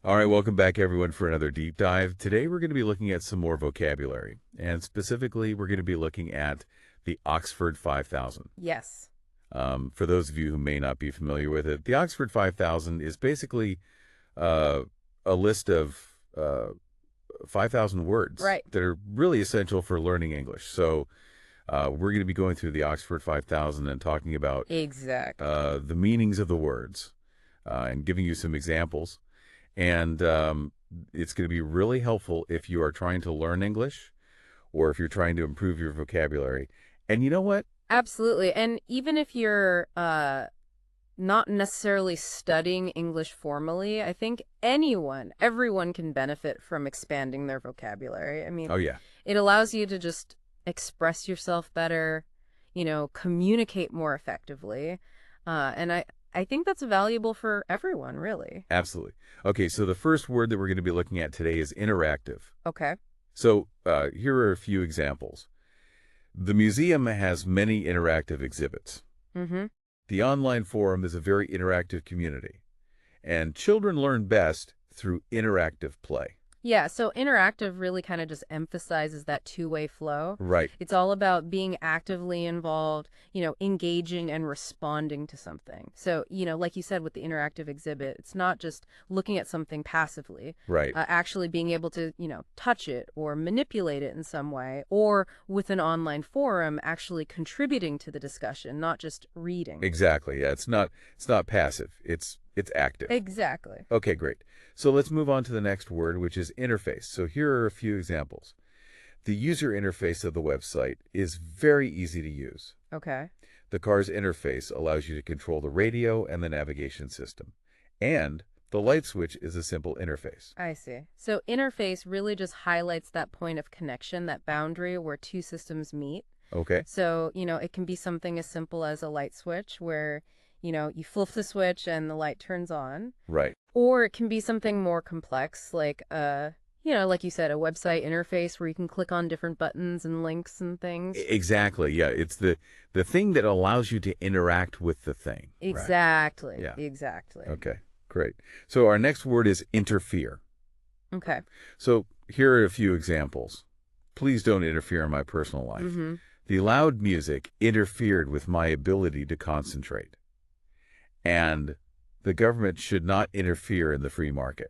All right, welcome back everyone for another deep dive. Today we're going to be looking at some more vocabulary, and specifically we're going to be looking at the Oxford 5000. Yes. For those of you who may not be familiar with it, the Oxford 5000 is basically a list of 5,000 words that are really essential for learning English. So we're going to be going through the Oxford 5000 and talking about the meanings of the words and giving you some examples. And it's going to be really helpful if you are trying to learn English or if you're trying to improve your vocabulary. And you know what? Absolutely. And even if you're not necessarily studying English formally, I think everyone can benefit from expanding their vocabulary. I mean, it allows you to just express yourself better, communicate more effectively. And I think that's valuable for everyone, really. Absolutely. Okay, so the first word that we're going to be looking at today is interactive. Okay. So here are a few examples. The museum has many interactive exhibits. Mm-hmm. The online forum is a very interactive community. And children learn best through interactive play. Yeah, so interactive really kind of just emphasizes that two-way flow. Right. It's all about being actively involved, engaging and responding to something. So, like you said with the interactive exhibit, it's not just looking at something passively. Right. Actually being able to, touch it or manipulate it in some way, or with an online forum, actually contributing to the discussion, not just reading. Exactly. Yeah, it's not passive. It's active. Exactly. Okay, great. So let's move on to the next word, which is interface. So here are a few examples. The user interface of the website is very easy to use. Okay. The car's interface allows you to control the radio and the navigation system. And the light switch is a simple interface. I see. So interface really just highlights that point of connection, that boundary where two systems meet. Okay. So, it can be something as simple as a light switch where you flip the switch and the light turns on. Right. Or it can be something more complex, like, like you said, a website interface where you can click on different buttons and links and things. Exactly. Yeah. It's the thing that allows you to interact with the thing. Exactly. Right? Yeah. Exactly. Okay. Great. So our next word is interfere. Okay. So here are a few examples. Please don't interfere in my personal life. Mm-hmm. The loud music interfered with my ability to concentrate. And the government should not interfere in the free market.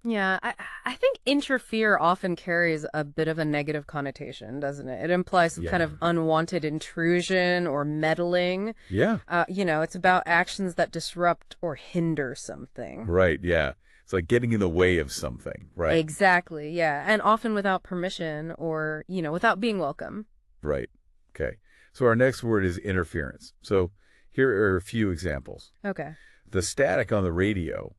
Yeah, I think interfere often carries a bit of a negative connotation, doesn't it? It implies some kind of unwanted intrusion or meddling. Yeah. It's about actions that disrupt or hinder something. Right, yeah. It's like getting in the way of something, right? Exactly, yeah. And often without permission or, without being welcome. Right. Okay. So our next word is interference. So here are a few examples. Okay. The static on the radio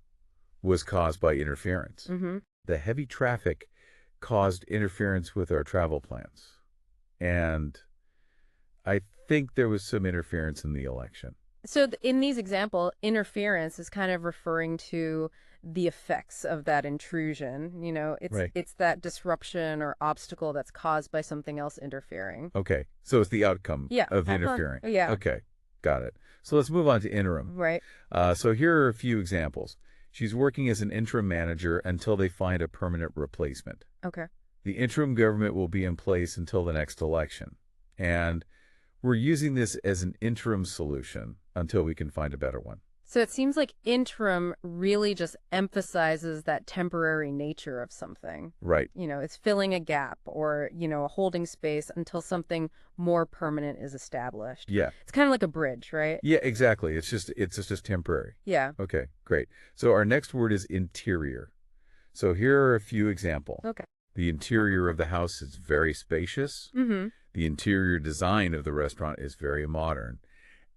was caused by interference. Mm-hmm. The heavy traffic caused interference with our travel plans. And I think there was some interference in the election. So in these examples, interference is kind of referring to the effects of that intrusion. It's that disruption or obstacle that's caused by something else interfering. Okay. So it's the outcome of the interfering. Yeah. Okay. Got it. So let's move on to interim. Right. So here are a few examples. She's working as an interim manager until they find a permanent replacement. Okay. The interim government will be in place until the next election. And we're using this as an interim solution until we can find a better one. So it seems like interim really just emphasizes that temporary nature of something. Right. It's filling a gap or, a holding space until something more permanent is established. Yeah. It's kind of like a bridge, right? Yeah, exactly. It's just temporary. Yeah. Okay, great. So our next word is interior. So here are a few examples. Okay. The interior of the house is very spacious. Mm-hmm. The interior design of the restaurant is very modern.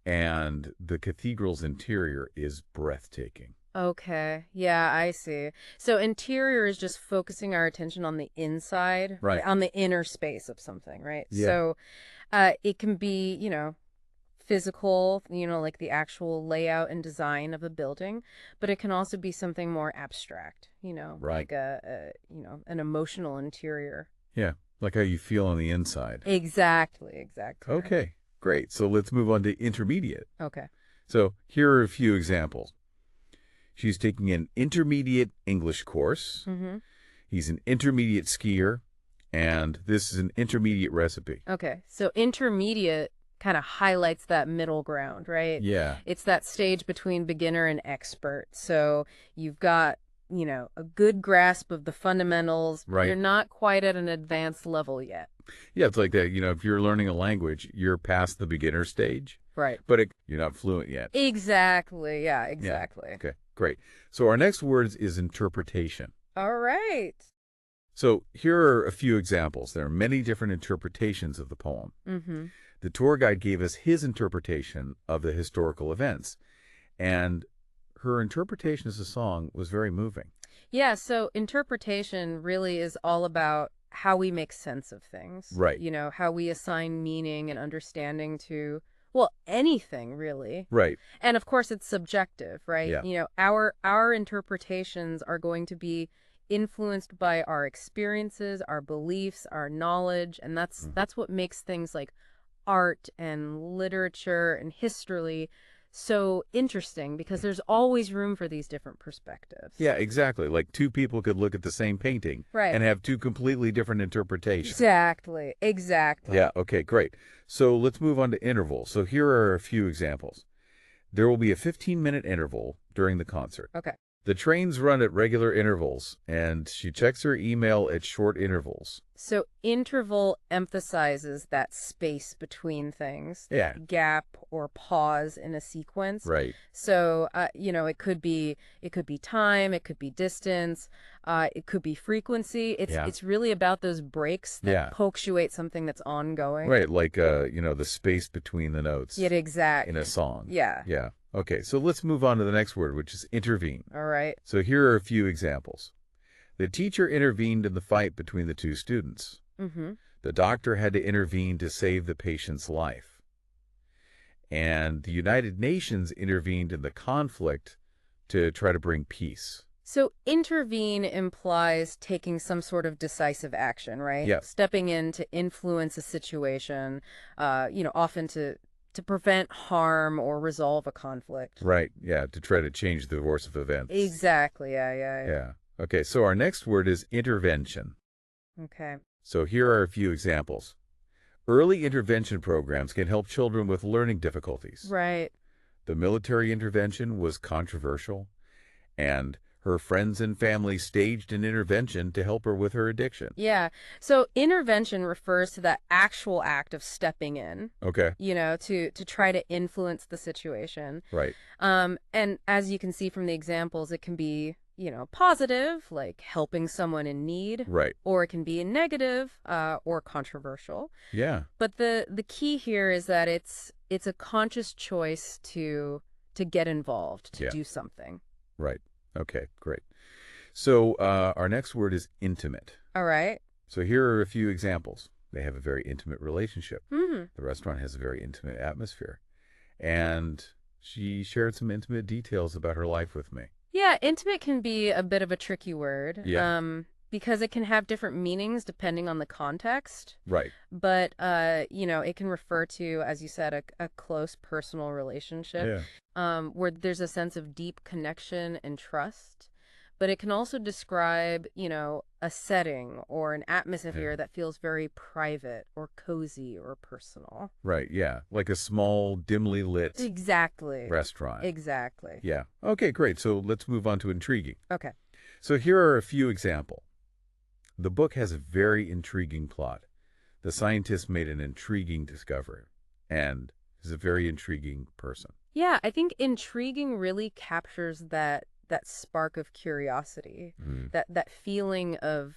And the cathedral's interior is breathtaking. Okay. Yeah, I see. So interior is just focusing our attention on the inside, right? On the inner space of something, right? Yeah. So it can be, physical, like the actual layout and design of a building, but it can also be something more abstract, right. Like an emotional interior. Yeah, like how you feel on the inside. Exactly. Okay. Great. So let's move on to intermediate. Okay. So here are a few examples. She's taking an intermediate English course. He's an intermediate skier. And this is an intermediate recipe. Okay, so intermediate kind of highlights that middle ground, right? Yeah. It's that stage between beginner and expert. So you've got, a good grasp of the fundamentals. Right. You're not quite at an advanced level yet. Yeah, it's like that. If you're learning a language, you're past the beginner stage. Right. But you're not fluent yet. Exactly. Yeah, exactly. Yeah. Okay, great. So our next word is interpretation. All right. So here are a few examples. There are many different interpretations of the poem. The tour guide gave us his interpretation of the historical events. And her interpretation as a song was very moving. Yeah, so interpretation really is all about how we make sense of things. Right. How we assign meaning and understanding to, well, anything, really. Right. And of course, it's subjective, right? Yeah. Our interpretations are going to be influenced by our experiences, our beliefs, our knowledge, and that's what makes things like art and literature and history so interesting, because there's always room for these different perspectives. Yeah, exactly. Like two people could look at the same painting and have two completely different interpretations. Exactly. Yeah, okay, great. So let's move on to intervals. So here are a few examples. There will be a 15-minute interval during the concert. Okay. The trains run at regular intervals, and she checks her email at short intervals. So interval emphasizes that space between things. Yeah. Gap or pause in a sequence. Right. So, it could be time, it could be distance, it could be frequency. It's really about those breaks that punctuate something that's ongoing. Right, like, the space between the notes. Yeah, exactly. In a song. Yeah. Yeah. Okay, so let's move on to the next word, which is intervene. All right. So here are a few examples. The teacher intervened in the fight between the two students. The doctor had to intervene to save the patient's life. And the United Nations intervened in the conflict to try to bring peace. So intervene implies taking some sort of decisive action, right? Yeah. Stepping in to influence a situation, often to prevent harm or resolve a conflict. Right, yeah, to try to change the course of events. Exactly, yeah. Yeah. Okay, so our next word is intervention. Okay. So here are a few examples. Early intervention programs can help children with learning difficulties. Right. The military intervention was controversial, and her friends and family staged an intervention to help her with her addiction. Yeah. So intervention refers to that actual act of stepping in. Okay. To try to influence the situation. Right. And as you can see from the examples, it can be, positive, like helping someone in need. Right. Or it can be negative, or controversial. Yeah. But the key here is that it's a conscious choice to get involved, to do something. Right. Okay, great. So our next word is intimate. All right. So here are a few examples. They have a very intimate relationship. The restaurant has a very intimate atmosphere. And she shared some intimate details about her life with me. Yeah, intimate can be a bit of a tricky word. Yeah. Because it can have different meanings depending on the context. Right. But, it can refer to, as you said, a close personal relationship. Yeah. Where there's a sense of deep connection and trust. But it can also describe, a setting or an atmosphere that feels very private or cozy or personal. Right, yeah. Like a small, dimly lit restaurant. Exactly. Yeah. Okay, great. So let's move on to intriguing. Okay. So here are a few examples. The book has a very intriguing plot. The scientist made an intriguing discovery and is a very intriguing person. Yeah, I think intriguing really captures that spark of curiosity, that feeling of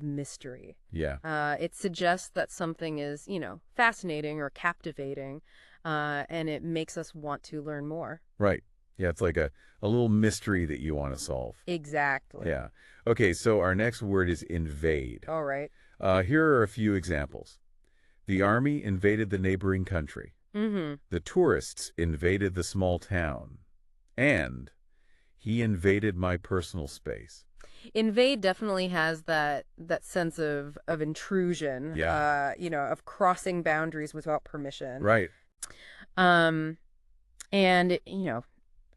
mystery. Yeah. It suggests that something is, fascinating or captivating, and it makes us want to learn more. Right. Yeah, it's like a little mystery that you want to solve. Exactly. Yeah. Okay, so our next word is invade. All right. Here are a few examples. The army invaded the neighboring country. The tourists invaded the small town. And he invaded my personal space. Invade definitely has that sense of intrusion, of crossing boundaries without permission. Right. And,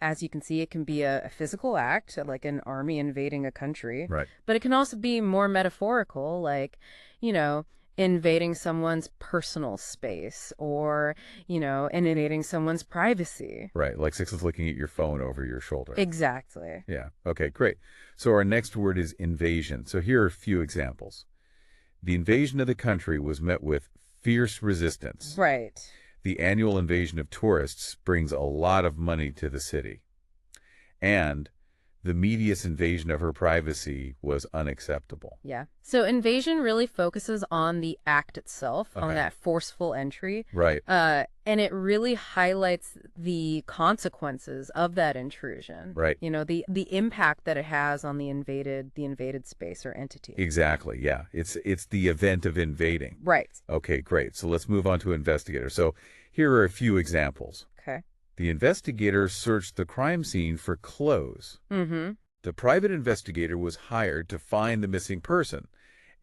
As you can see, it can be a physical act, like an army invading a country. Right. But it can also be more metaphorical, like, invading someone's personal space or, invading someone's privacy. Right, like someone's looking at your phone over your shoulder. Exactly. Yeah, okay, great. So our next word is invasion. So here are a few examples. The invasion of the country was met with fierce resistance. Right. The annual invasion of tourists brings a lot of money to the city. And the media's invasion of her privacy was unacceptable. Yeah. So invasion really focuses on the act itself, on that forceful entry. Right. And it really highlights the consequences of that intrusion. Right. The impact that it has on the invaded space or entity. Exactly. Yeah. It's the event of invading. Right. Okay, great. So let's move on to investigator. So here are a few examples. Okay. The investigator searched the crime scene for clothes. Mm-hmm. The private investigator was hired to find the missing person,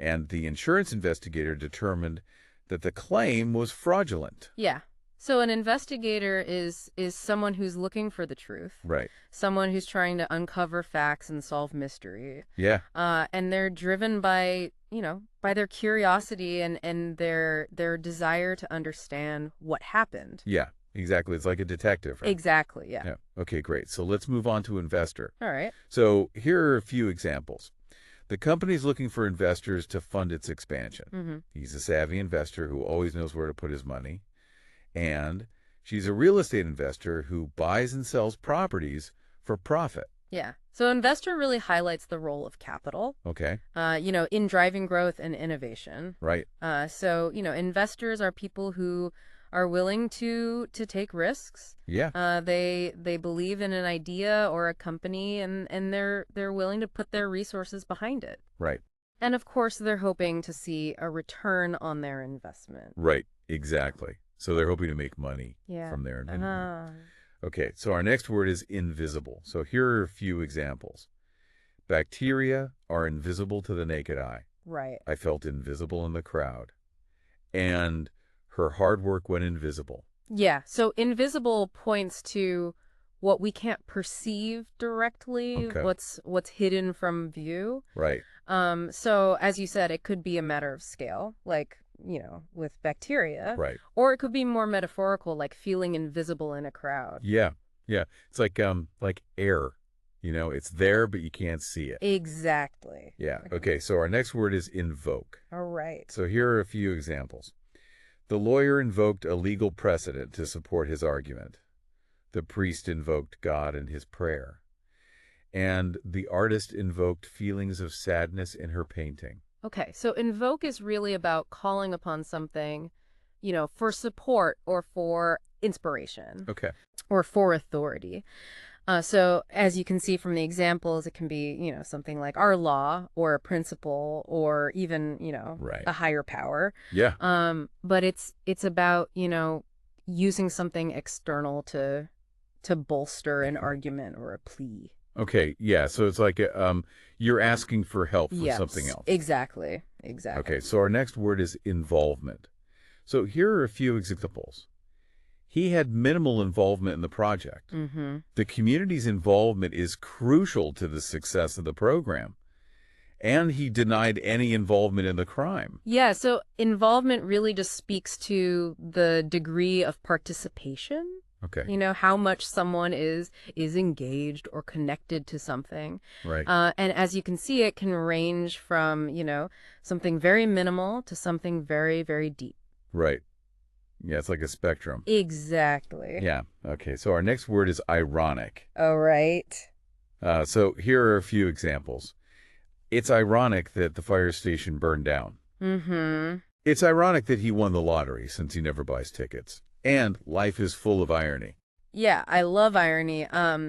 and the insurance investigator determined that the claim was fraudulent. Yeah. So an investigator is someone who's looking for the truth. Right. Someone who's trying to uncover facts and solve mystery. Yeah. And they're driven by their curiosity and their desire to understand what happened. Yeah. Exactly. It's like a detective, right? Exactly, yeah. Okay, great. So let's move on to investor. All right. So here are a few examples. The company's looking for investors to fund its expansion. Mm-hmm. He's a savvy investor who always knows where to put his money. And she's a real estate investor who buys and sells properties for profit. Yeah. So investor really highlights the role of capital. Okay. In driving growth and innovation. Right. So investors are people who are willing to take risks. Yeah. They believe in an idea or a company and they're willing to put their resources behind it. Right. And of course they're hoping to see a return on their investment. Right. Exactly. So they're hoping to make money from their investment. Okay. So our next word is invisible. So here are a few examples. Bacteria are invisible to the naked eye. Right. I felt invisible in the crowd. And her hard work went invisible. Yeah. So invisible points to what we can't perceive directly, what's hidden from view. Right. So as you said, it could be a matter of scale, like, with bacteria. Right. Or it could be more metaphorical, like feeling invisible in a crowd. Yeah. Yeah. It's like air. It's there, but you can't see it. Exactly. Yeah. Okay. So our next word is invoke. All right. So here are a few examples. The lawyer invoked a legal precedent to support his argument. The priest invoked God in his prayer. And the artist invoked feelings of sadness in her painting. Okay, so invoke is really about calling upon something, for support or for inspiration. Okay. Or for authority. So as you can see from the examples, it can be, something like our law or a principle or even, a higher power. Yeah. But it's about, using something external to bolster an argument or a plea. Okay. Yeah. So it's like you're asking for help for something else. Exactly. Okay. So our next word is involvement. So here are a few examples. He had minimal involvement in the project. Mm-hmm. The community's involvement is crucial to the success of the program. And he denied any involvement in the crime. Yeah, so involvement really just speaks to the degree of participation. Okay. How much someone is engaged or connected to something. Right. And as you can see, it can range from, something very minimal to something very, very deep. Right. Yeah, it's like a spectrum. Exactly. Yeah. Okay. So our next word is ironic. All right. So here are a few examples. It's ironic that the fire station burned down. Mm-hmm. It's ironic that he won the lottery since he never buys tickets. And life is full of irony. Yeah, I love irony.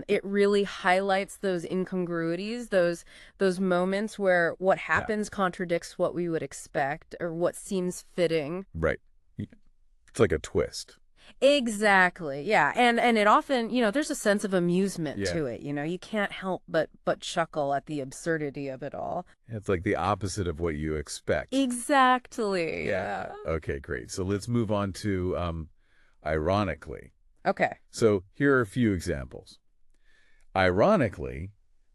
It really highlights those incongruities, those moments where what happens contradicts what we would expect or what seems fitting. Right. It's like a twist. Exactly. Yeah. And it often, there's a sense of amusement to it. You can't help but chuckle at the absurdity of it all. It's like the opposite of what you expect. Exactly. Yeah. Okay, great. So let's move on to ironically. Okay. So here are a few examples. Ironically,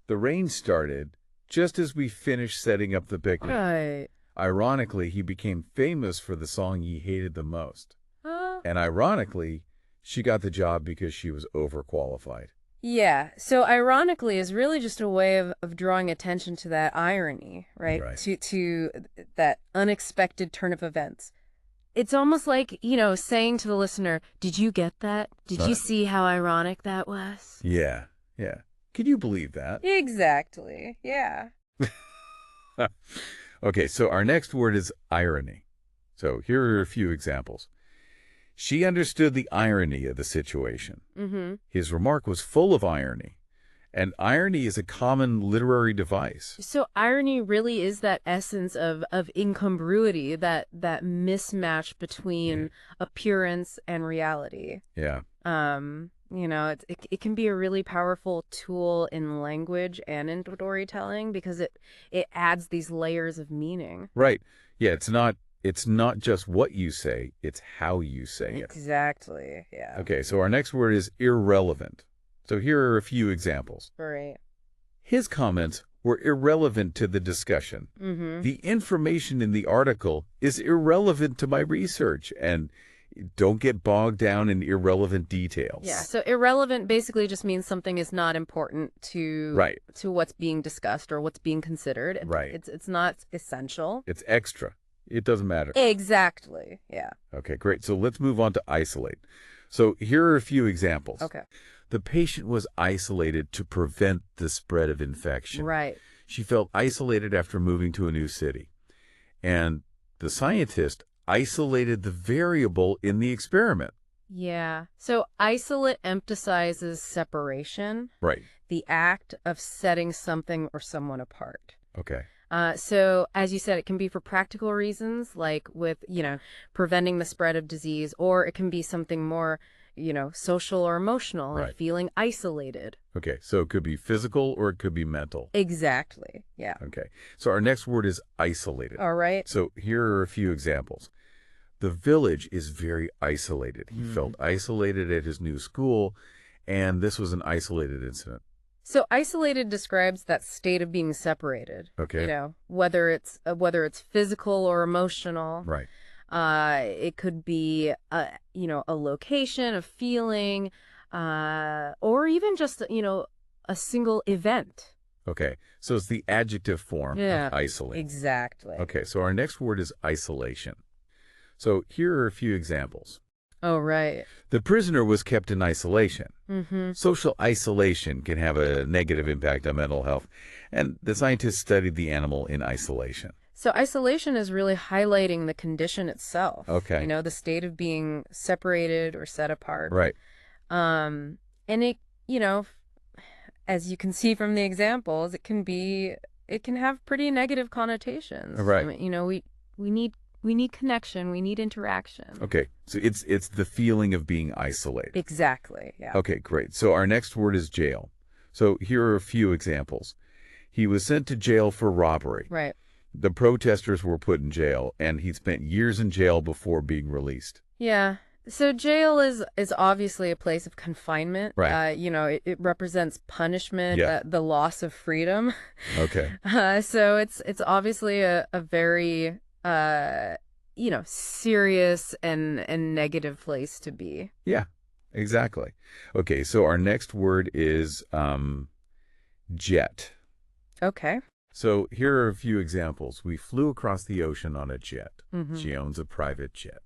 the rain started just as we finished setting up the picnic. Right. Ironically, he became famous for the song he hated the most. And ironically, she got the job because she was overqualified. Yeah. So ironically is really just a way of drawing attention to that irony, right? To that unexpected turn of events. It's almost like, saying to the listener, did you get that? Did you see how ironic that was? Yeah. Can you believe that? Exactly. Yeah. Okay, so our next word is irony. So here are a few examples. She understood the irony of the situation. Mm-hmm. His remark was full of irony. And irony is a common literary device. So irony really is that essence of incongruity, that mismatch between appearance and reality. Yeah. It can be a really powerful tool in language and in storytelling because it adds these layers of meaning. Right. Yeah, it's not just what you say, it's how you say it. Exactly. Yeah. Okay, so our next word is irrelevant. So here are a few examples. Right. His comments were irrelevant to the discussion. Mm-hmm. The information in the article is irrelevant to my research, and don't get bogged down in irrelevant details. Yeah, so irrelevant basically just means something is not important to what's being discussed or what's being considered. Right. It's not essential. It's extra. It doesn't matter. Exactly. Yeah. Okay, great. So let's move on to isolate. So here are a few examples. Okay. The patient was isolated to prevent the spread of infection. Right. She felt isolated after moving to a new city. And the scientist isolated the variable in the experiment. Yeah. So isolate emphasizes separation. Right. The act of setting something or someone apart. Okay. So as you said, it can be for practical reasons, like with, preventing the spread of disease, or it can be something more, social or emotional, like feeling isolated. Okay. So it could be physical or it could be mental. Exactly. Yeah. Okay. So our next word is isolated. All right. So here are a few examples. The village is very isolated. He felt isolated at his new school, and this was an isolated incident. So isolated describes that state of being separated. Okay. Whether it's physical or emotional. Right. It could be a location, a feeling, or even just a single event. Okay. So it's the adjective form of isolate. Exactly. Okay. So our next word is isolation. So here are a few examples. Oh, right. The prisoner was kept in isolation. Mm-hmm. Social isolation can have a negative impact on mental health, and the scientists studied the animal in isolation. So isolation is really highlighting the condition itself. Okay. The state of being separated or set apart. Right. And it, as you can see from the examples, it can have pretty negative connotations. Right. I mean, we need connection. We need interaction. Okay. So it's the feeling of being isolated. Exactly. Yeah. Okay, great. So our next word is jail. So here are a few examples. He was sent to jail for robbery. Right. The protesters were put in jail, and he spent years in jail before being released. Yeah. So jail is obviously a place of confinement. Right. It represents punishment, the loss of freedom. Okay. So it's obviously a very serious and negative place to be. Yeah, exactly. Okay, so our next word is jet. Okay. So here are a few examples. We flew across the ocean on a jet. Mm-hmm. She owns a private jet.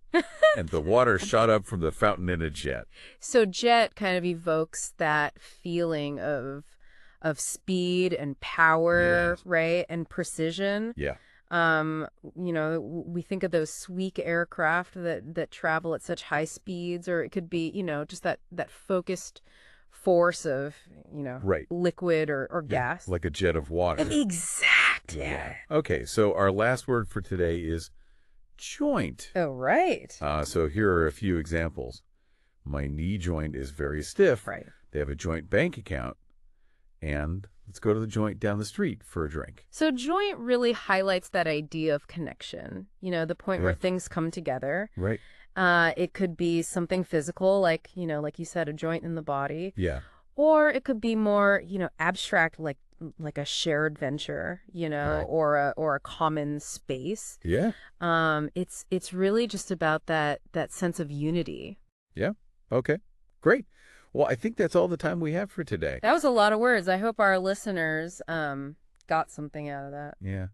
And the water shot up from the fountain in a jet. So jet kind of evokes that feeling of speed and power, right? And precision. Yeah. We think of those sleek aircraft that travel at such high speeds, or it could be, just that focused force of, liquid or gas. Like a jet of water. Exactly. Yeah. Okay, so our last word for today is joint. Oh, right. So here are a few examples. My knee joint is very stiff. Right. They have a joint bank account. And let's go to the joint down the street for a drink. So joint really highlights that idea of connection, the point where things come together. Right. It could be something physical, like you said, a joint in the body. Yeah. Or it could be more, abstract, like a shared venture, Right. or a common space. Yeah. It's really just about that sense of unity. Yeah. Okay. Great. Well, I think that's all the time we have for today. That was a lot of words. I hope our listeners got something out of that. Yeah.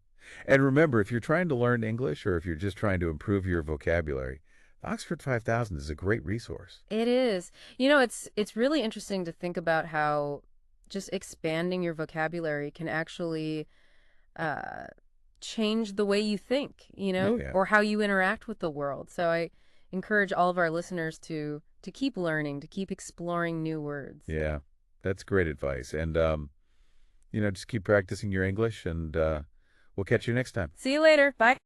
And remember, if you're trying to learn English or if you're just trying to improve your vocabulary, the Oxford 5000 is a great resource. It is. It's really interesting to think about how just expanding your vocabulary can actually change the way you think, Oh, yeah. or how you interact with the world. So I encourage all of our listeners to keep learning, to keep exploring new words. Yeah, that's great advice. And, just keep practicing your English, and we'll catch you next time. See you later. Bye.